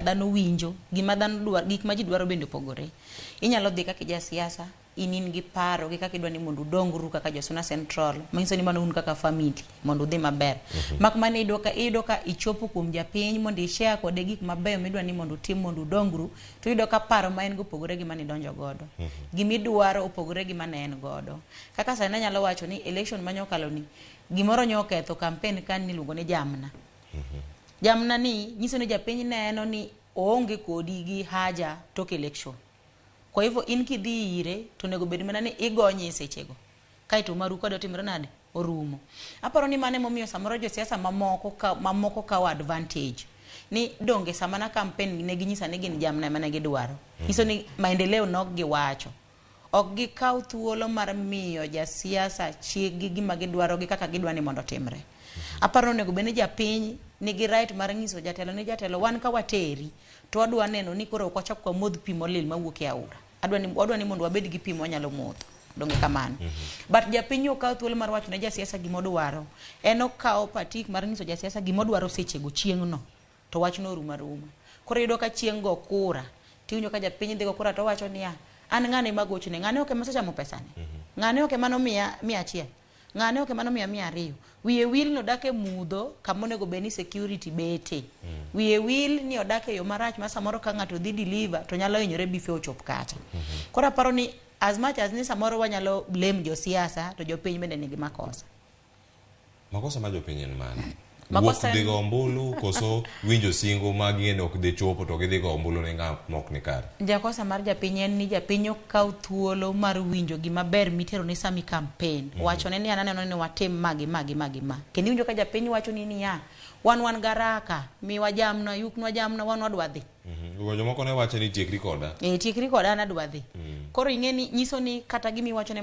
dhano winjo, gima dhano dwaro, gik ma ji dwaro bende opogore. Inyalo dhi kaka ja siasa, in gi paro gi kaka idwani mondo udongru kaka jo Suna Central, manyiso ni mano un kaka family mondo udhi maber. Mak mana iyudo ka ichopo kuom japiny mondo i-share kode gik mabeyo midwani mondo utim mondo udongru, to iyudo ka paro ma en go opogore gi mane idonjo godo. Gimidwaro opogore gi mane en godo. Kaka sani anyalo wacho ni election manyokalo ni, gimoro nyoketho campaign kan niluongo ni jamna. Jamna ni nyiso ni japiny neno ni oonge kodi gi haja tok election. Kwa hivyo in kidhi ire to nego bed mana ni igonye sechego. Kaito maru kode otimre nade orumo. Aparo ni mane momiyo samoro jo siasa mamoko kawo advantage. Ni donge samana campaign ne ginyisa ni gin jamna mane gidwaro. Nyiso ni maendeleo nok giwacho. Ok gikaw thuolo mar miyo ja siasa chiegi gima gidwaro gi kaka gidwani mondo timre. Aparo nego bed ni japiny nigi right mar nyiso jatelo ni jatelo wan ka wateri to wadwa neno ni koro ok wachak kwa modh pi molil mawuok e aora. Adwani mondo wabed gi pi mwanyalo modho. Donge kamano. But japiny okaw thuolo mar wacho ne ja siasa gimodwaro. En okaw patik mar nyiso ja siasa gimodwaro sechego chieng'no. To wachno ruma. Koro iyudo ka chieng' go kura. Tiwinjo ka japiny dhigo kura to wacho niya, an ng'ane magochne, ng'ane oke masechamo pesani. Ng'ane oke mano 100. Ng'ane oke mano 200. Wiye wil no dake mudho kamonego beni security bete. Wiye wil ni odake yo marach ma samoro ka ng'ato dhi deliver to nyalo hinyore bife ochop kata. Koro aparo ni as much as ni samoro wanyalo blame jo siasa to jopiny bende nigi makosa. Makosa ma jopiny en mane? Wuok dhi go ombulu koso winjo singo ma gine ok dhi chopo to gidhi go ombulu ne ng'at mok ni kare. Jakosa mar japiny en ni japiny okaw thuolo mar winjo gima ber mitero ne sami campaign. Wacho ne ni ananeno ni watim magi. Kendo winjo ka japiny wacho ni niya, wan garaka, miwa jamna, yuknwa jamna, wan wadwa dhi. Ugonjo moko ne wacho ni tiekri koda. Tiekri koda an adwa dhi. Koro ing'e ni nyiso ni kata gimi wacho ne